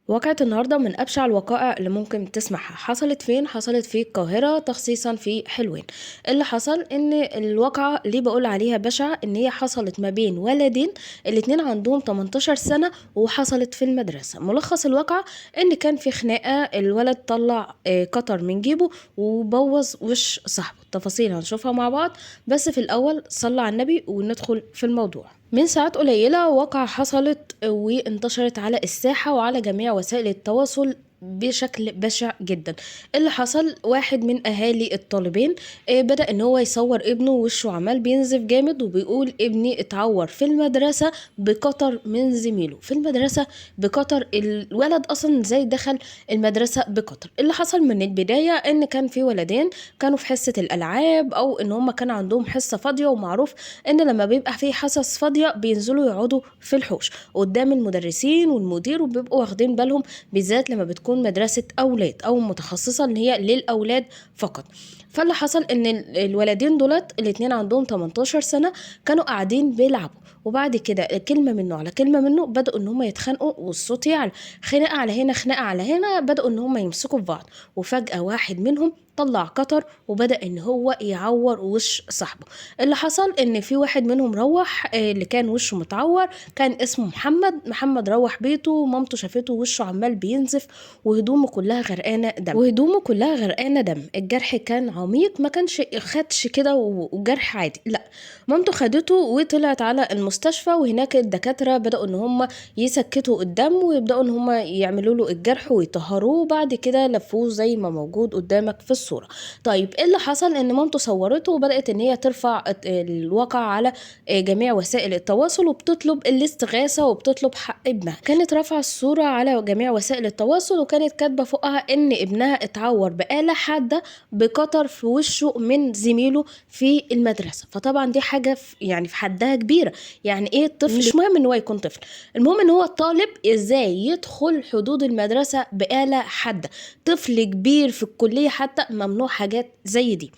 واقعة النهاردة من أبشع الوقائع اللي ممكن تسمعها. حصلت فين؟ حصلت في القاهرة، تخصيصا في حلوان. اللي حصل ان الواقعة اللي بقول عليها بشعة ان هي حصلت ما بين ولدين، الاتنين عندهم 18 سنة، وحصلت في المدرسة. ملخص الواقعة ان كان في خناقة، الولد طلع قطر من جيبه وبوظ وش صاحبه. التفاصيل هنشوفها مع بعض، بس في الأول صلى على النبي وندخل في الموضوع. من ساعات قليلة واقعة حصلت وانتشرت على الساحة وعلى جميع وسائل التواصل بشكل بشع جدا. اللي حصل، واحد من اهالي الطالبين بدأ ان هو يصور ابنه وشه عمال بينزف جامد، وبيقول ابني اتعور في المدرسة بقطر من زميله في المدرسة بقطر. الولد اصلا ازاي دخل المدرسة بقطر؟ اللي حصل من البداية ان كان في ولدين كانوا في حصة الالعاب، او ان هم كان عندهم حصة فاضية، ومعروف ان لما بيبقى في حصص فاضية بينزلوا يقعدوا في الحوش قدام المدرسين والمدير، وبيبقوا واخدين بالهم، بالذات لما بتكون مدرسة أولاد أو متخصصة إن هي للأولاد فقط. فاللي حصل إن الولدين دولت الاتنين عندهم 18 سنة، كانوا قاعدين بيلعبوا، وبعد كده كلمة منه على كلمة منه بدأوا إن هم يتخانقوا، والصوت يعلى، خناقة على هنا خناقة على هنا، بدأوا إن هم يمسكوا في بعض. وفجأة واحد منهم طلع قطر وبدأ إن هو يعور وش صاحبه. اللي حصل إن في واحد منهم روح، اللي كان وشه متعور كان اسمه محمد روح بيته، ومامته شافته وشه عمال بينزف، وهدومه كلها غرقانه دم. الجرح كان عميق، ما كانش خدش كده وجرح عادي، لا. مامته خدته وطلعت على المستشفى، وهناك الدكاتره بداوا ان هم يسكتوا الدم، ويبداوا ان هم يعملوا له الجرح ويطهروه، وبعد كده لفوه زي ما موجود قدامك في الصوره. طيب ايه اللي حصل؟ ان مامته صورته وبدات ان هي ترفع الواقع على جميع وسائل التواصل، وبتطلب الاستغاثه وبتطلب حق ابنها. كانت رافعه الصوره على جميع وسائل التواصل، وكانت كاتبه فوقها ان ابنها اتعور بآلة حادة بقطر في وشه من زميله في المدرسه. فطبعا دي حاجه يعني في حدها كبيره. يعني ايه الطفل؟ مش مهم ان هو يكون طفل، المهم ان هو الطالب ازاي يدخل حدود المدرسه بآلة حاده. طفل كبير في الكليه حتى ممنوع حاجات زي دي.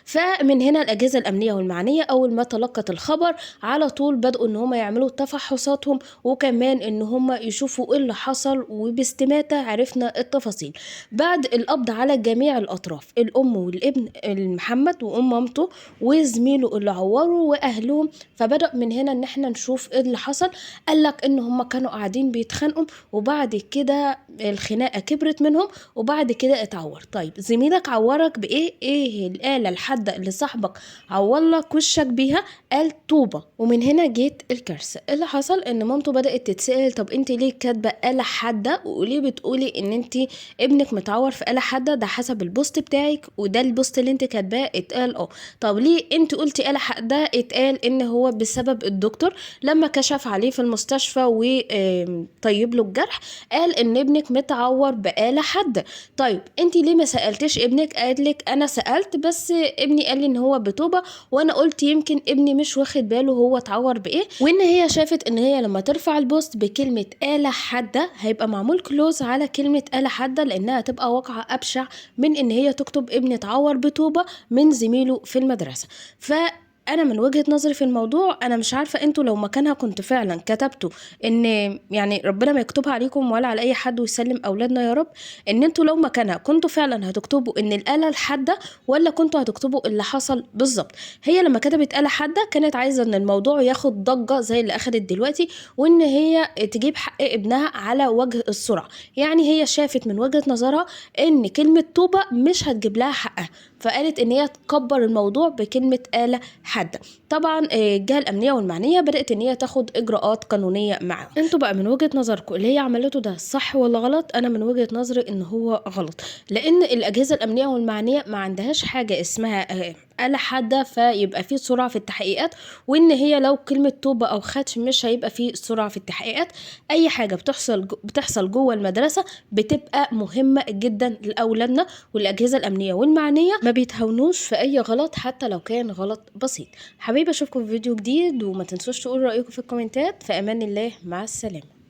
فمن هنا الاجهزه الامنيه والمعنيه اول ما تلقت الخبر على طول بدأوا ان هم يعملوا تفحصاتهم، وكمان ان هم يشوفوا ايه اللي حصل، وباستماتة عرفنا التفاصيل. بعد القبض على جميع الاطراف، الام والابن محمد وام مامته وزميله اللي عوروا واهلهم، فبدأ من هنا ان احنا نشوف ايه اللي حصل. قالك ان هم كانوا قاعدين بيتخانقوا، وبعد كده الخناقة كبرت منهم، وبعد كده اتعور. طيب زميلك عورك بايه؟ ايه الآلة الحادة اللي صاحبك عورلك وشك بيها؟ قال طوبة. ومن هنا جيت الكارثة. اللي حصل ان مامته بدأت تتسأل، طب انت ليه كاتبة آلة حادة، وليه بتقولي ان انت ابنك متعور في آلة حادة؟ ده حسب البوست بتاعك، وده البوست اللي انت كاتباه اتقال طب ليه انت قلتي آلة حادة؟ اتقال ان هو بسبب الدكتور لما كشف عليه في المستشفى وطيب له الجرح، قال ان ابنك متعور بآلة حادة. طيب انت ليه ما سألتش ابنك؟ قالت لك انا سألت، بس ابني قال لي ان هو بطوبة، وانا قلت يمكن ابني مش واخد باله هو اتعور بايه، وان هي شافت ان هي لما ترفع البوست بكلمة آلة حادة هيبقى معمول كلوز على كلمة آلة حادة، لانها تبقى واقعة ابشع من ان هي تكتب ابني اتعور بطوبة من زميله في المدرسة. انا من وجهة نظري في الموضوع، انا مش عارفة انتوا لو مكانها كنت فعلا كتبتوا ان، يعني ربنا ما يكتبها عليكم ولا على اي حد ويسلم اولادنا يا رب، ان انتوا لو مكانها كنتوا فعلا هتكتبوا ان الآلة الحادة، ولا كنتوا هتكتبوا اللي حصل بالظبط؟ هي لما كتبت آلة حادة كانت عايزة ان الموضوع ياخد ضجة زي اللي اخدت دلوقتي، وان هي تجيب حق ابنها على وجه السرعة. يعني هي شافت من وجهة نظرها ان كلمة طوبة مش هتجيب لها حقها، فقالت ان هي تكبر الموضوع بكلمة آلة حادة. طبعا الجهة الامنية والمعنية بدأت ان هي تاخد اجراءات قانونية معاهم. انتوا بقى من وجهة نظركم اللي هي عملته ده صح ولا غلط؟ انا من وجهة نظري ان هو غلط، لان الاجهزة الامنية والمعنية ما عندهاش حاجة اسمها آلة حادة فيبقى فيه سرعة في التحقيقات، وان هي لو كلمة توبة او خدش مش هيبقى فيه سرعة في التحقيقات. اي حاجة بتحصل جوه المدرسة بتبقى مهمة جدا لاولادنا، والاجهزة الامنية والمعنية ما بيتهاونوش في اي غلط حتى لو كان غلط بسيط. حبيبة اشوفكم في فيديو جديد، وما تنسوش تقولوا رأيكم في الكومنتات. في امان الله، مع السلامة.